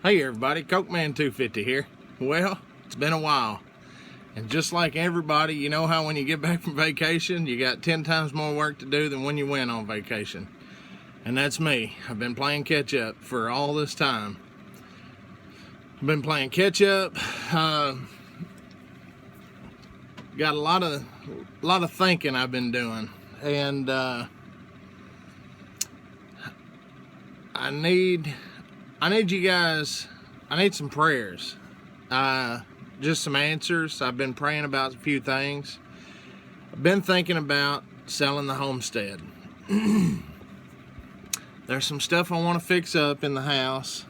Hey everybody, Cokeman250 here. Well, it's been a while. And just like everybody, you know how when you get back from vacation, you got 10 times more work to do than when you went on vacation. And that's me. I've been playing catch up for all this time. I've been playing catch up. Got a lot of thinking I've been doing. And I need you guys, I need some prayers, just some answers. I've been praying about a few things. I've been thinking about selling the homestead. There's some stuff I want to fix up in the house,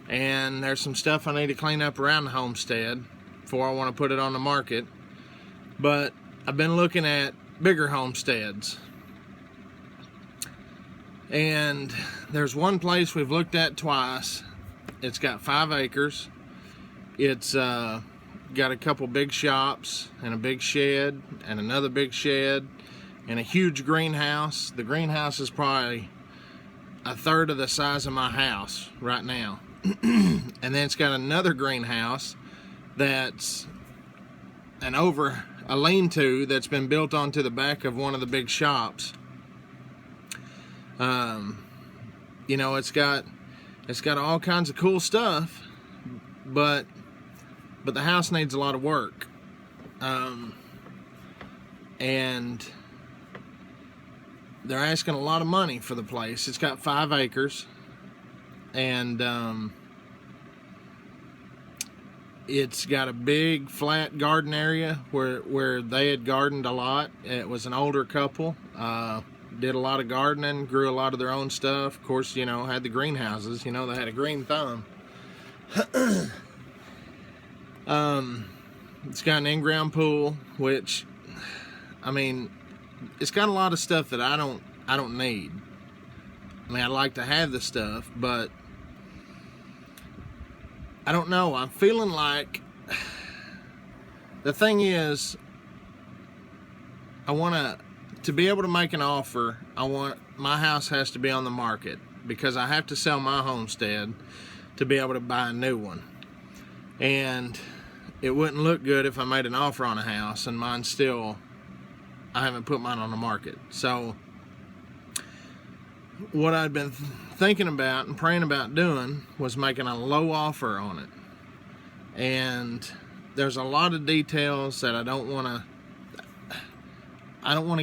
and there's some stuff I need to clean up around the homestead before I want to put it on the market. But I've been looking at bigger homesteads. And there's one place we've looked at twice. It's got 5 acres. It's got a couple big shops and a big shed and another big shed and a huge greenhouse. The greenhouse is probably a third of the size of my house right now. And then it's got another greenhouse that's a lean-to that's been built onto the back of one of the big shops. You know, it's got all kinds of cool stuff, but the house needs a lot of work. And they're asking a lot of money for the place. It's got 5 acres, and it's got a big flat garden area where they had gardened a lot. It was an older couple. Did a lot of gardening, grew a lot of their own stuff. Of course, you know, had the greenhouses. You know, they had a green thumb. It's got an in-ground pool, which, I mean, it's got a lot of stuff that I don't need. I mean, I'd like to have the stuff, but I don't know. I'm feeling like the thing is, I want to be able to make an offer. My house has to be on the market because I have to sell my homestead to be able to buy a new one. And it wouldn't look good if I made an offer on a house and I haven't put mine on the market. So what I'd been thinking about and praying about doing was making a low offer on it. And there's a lot of details that I don't want to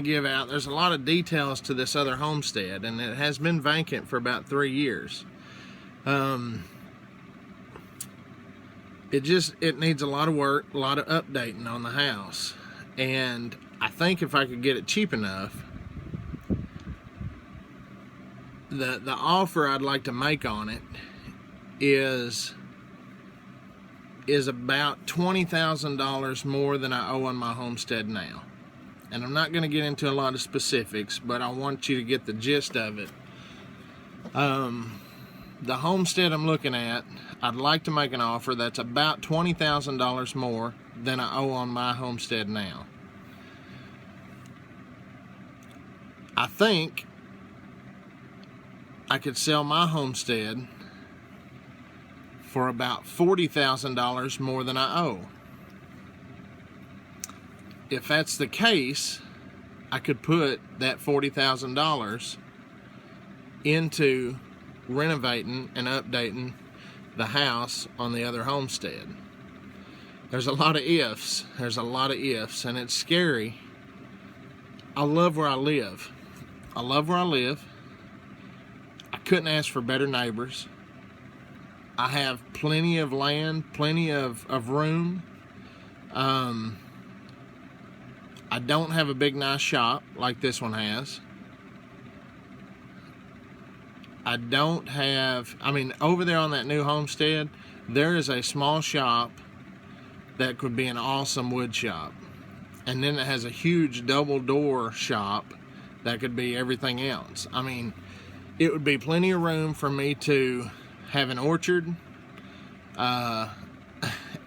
give out. There's a lot of details to this other homestead, and it has been vacant for about 3 years. It needs a lot of work, a lot of updating on the house. And I think if I could get it cheap enough, the offer I'd like to make on it is about $20,000 more than I owe on my homestead now. And I'm not going to get into a lot of specifics, but I want you to get the gist of it. The homestead I'm looking at, I'd like to make an offer that's about $20,000 more than I owe on my homestead now. I think I could sell my homestead for about $40,000 more than I owe. If that's the case, I could put that $40,000 into renovating and updating the house on the other homestead. There's a lot of ifs. And it's scary. I love where I live. I couldn't ask for better neighbors. I have plenty of land, plenty of room. I don't have a big nice shop like this one has. Over there on that new homestead, there is a small shop that could be an awesome wood shop. And then it has a huge double door shop that could be everything else. I mean, it would be plenty of room for me to have an orchard.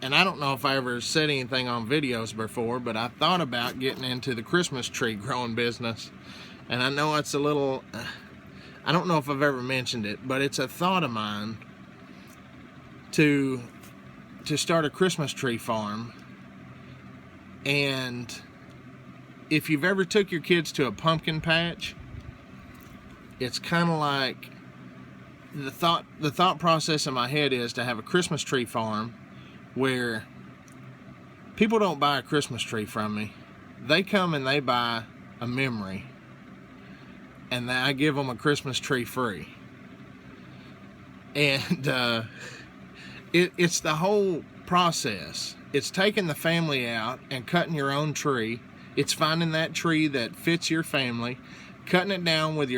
And I don't know if I ever said anything on videos before, but I thought about getting into the Christmas tree growing business. And I know it's a little, I don't know if I've ever mentioned it, but it's a thought of mine to start a Christmas tree farm. And if you've ever took your kids to a pumpkin patch, it's kind of like the thought process in my head is to have a Christmas tree farm where people don't buy a Christmas tree from me. They come and they buy a memory, and I give them a Christmas tree free. And it's the whole process. It's taking the family out and cutting your own tree. It's finding that tree that fits your family, cutting it down with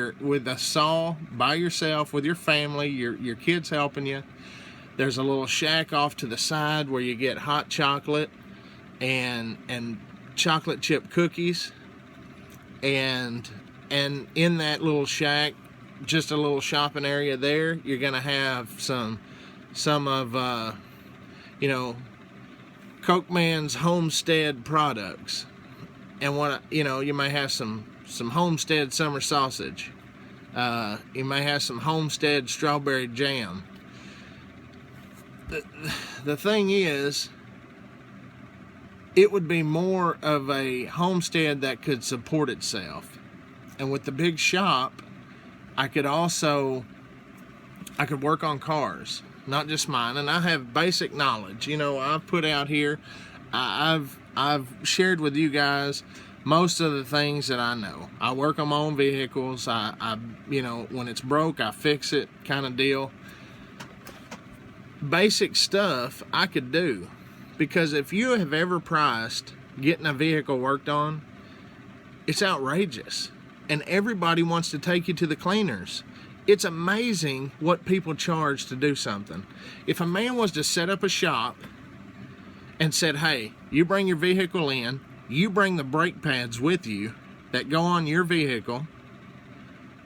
a saw by yourself, with your family, your kids helping you. There's a little shack off to the side where you get hot chocolate and chocolate chip cookies, and in that little shack, just a little shopping area there, you're gonna have some of Coke Man's Homestead products, and you may have some Homestead summer sausage. You may have some Homestead strawberry jam. The thing is, it would be more of a homestead that could support itself. And with the big shop, I could work on cars, not just mine. And I have basic knowledge. I've put out here, I've shared with you guys most of the things that I know. I work on my own vehicles. I when it's broke, I fix it, kind of deal. Basic stuff I could do, because if you have ever priced getting a vehicle worked on, it's outrageous, and everybody wants to take you to the cleaners. It's amazing what people charge to do something. If a man was to set up a shop and said, hey, you bring your vehicle in, you bring the brake pads with you that go on your vehicle,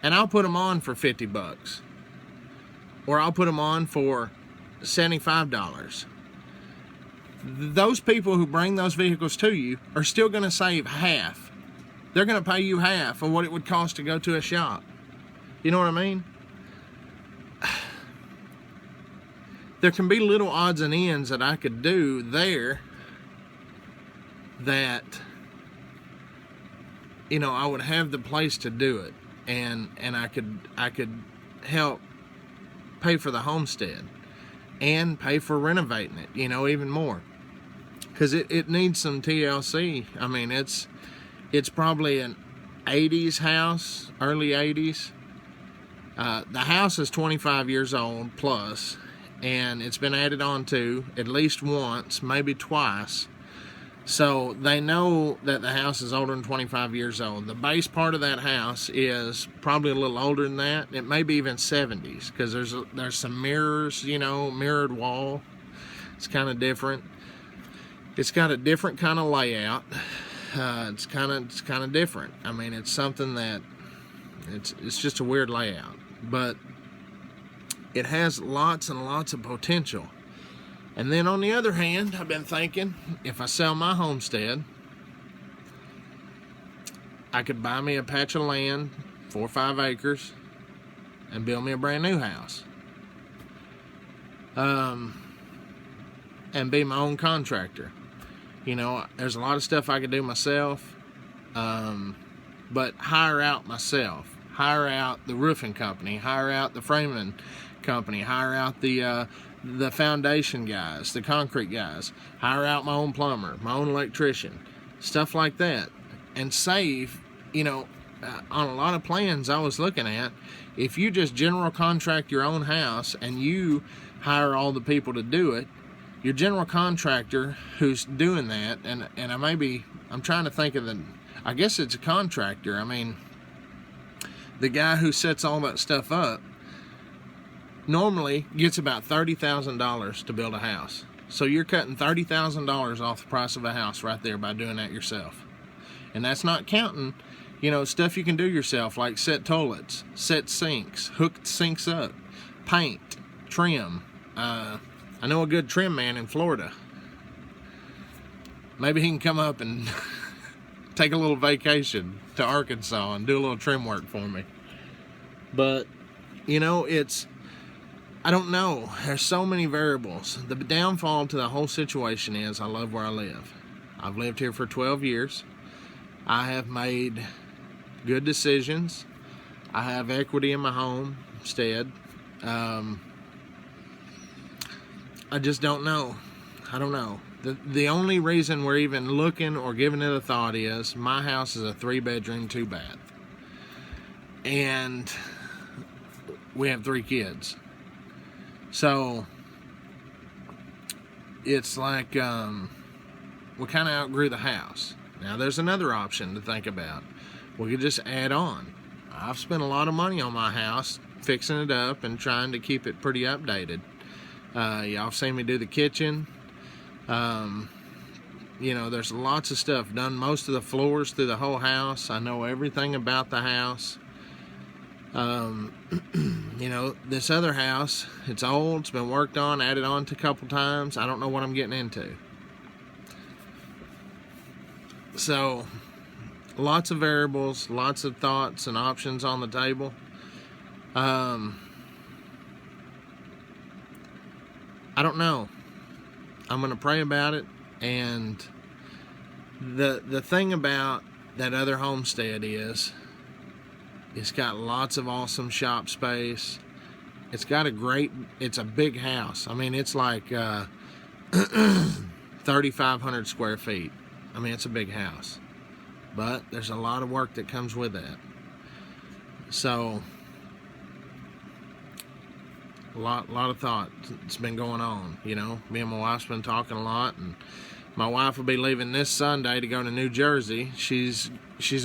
and I'll put them on for $50, or I'll put them on for $75. Those people who bring those vehicles to you are still going to save half. They're going to pay you half of what it would cost to go to a shop. You know what I mean? There can be little odds and ends that I could do there that, I would have the place to do it, and I could help pay for the homestead and pay for renovating it, even more, because it needs some TLC. I mean, it's probably an 80s house, early 80s. The house is 25 years old plus, and it's been added on to at least once, maybe twice. So they know that the house is older than 25 years old. The base part of that house is probably a little older than that. It may be even 70s, because there's some mirrors, mirrored wall. It's kind of different. It's got a different kind of layout. It's kind of different. I mean, it's something that it's just a weird layout, but it has lots and lots of potential. And then on the other hand, I've been thinking, if I sell my homestead, I could buy me a patch of land, 4 or 5 acres, and build me a brand new house. And be my own contractor. There's a lot of stuff I could do myself, but hire out myself. Hire out the roofing company, hire out the framing company, hire out the foundation guys, the concrete guys, hire out my own plumber, my own electrician, stuff like that, and save, on a lot of plans I was looking at, if you just general contract your own house and you hire all the people to do it, your general contractor who's doing that, and I'm trying to think of I guess it's a contractor. I mean, the guy who sets all that stuff up normally gets about $30,000 to build a house. So you're cutting $30,000 off the price of a house right there by doing that yourself. And that's not counting, stuff you can do yourself, like set toilets, set sinks, hook sinks up, paint, trim. I know a good trim man in Florida. Maybe he can come up and take a little vacation to Arkansas and do a little trim work for me. But, I don't know. There's so many variables. The downfall to the whole situation is I love where I live. I've lived here for 12 years. I have made good decisions. I have equity in my homestead. I just don't know. I don't know. The only reason we're even looking or giving it a thought is my house is a 3-bedroom, 2-bath. And we have 3 kids. So it's like we kind of outgrew the house. Now there's another option to think about. We could just add on. I've spent a lot of money on my house, fixing it up and trying to keep it pretty updated. Y'all seen me do the kitchen. You know, there's lots of stuff done. Most of the floors through the whole house. I know everything about the house. You know, this other house, it's old, it's been worked on, added on to a couple times. I don't know what I'm getting into. So, lots of variables, lots of thoughts and options on the table. I don't know. I'm going to pray about it. And the thing about that other homestead is it's got lots of awesome shop space. It's a big house. I mean, it's like 3,500 square feet. I mean, it's a big house. But there's a lot of work that comes with that. So, a lot of thought it's been going on, you know. Me and my wife's been talking a lot, and my wife will be leaving this Sunday to go to New Jersey. She's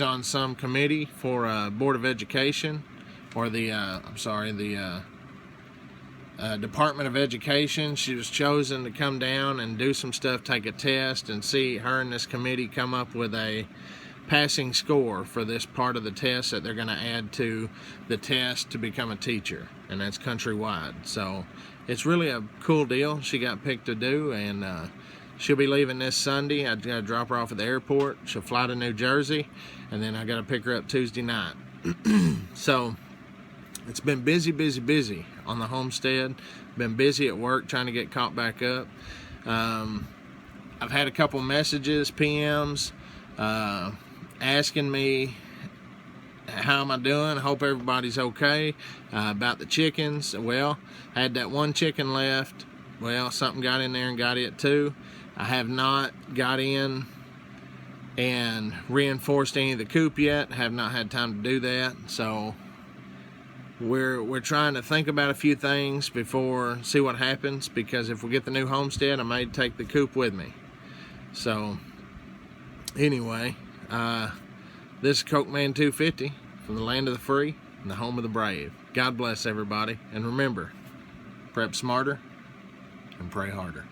on some committee for Board of Education, or the Department of Education. She was chosen to come down and do some stuff, take a test, and see her and this committee come up with a passing score for this part of the test that they're going to add to the test to become a teacher, and that's countrywide. So it's really a cool deal she got picked to do, and she'll be leaving this Sunday. I got to drop her off at the airport. She'll fly to New Jersey, and then I got to pick her up Tuesday night. So it's been busy on the homestead. Been busy at work trying to get caught back up. I've had a couple messages, PMs, asking me how am I doing. I hope everybody's okay. About the chickens, well, I had that one chicken left. Well, something got in there and got it too. I have not got in and reinforced any of the coop yet. Have not had time to do that. So we're trying to think about a few things before see what happens, because if we get the new homestead, I may take the coop with me. So anyway, this is Coke Man 250 from the land of the free and the home of the brave. God bless everybody, and remember, prep smarter and pray harder.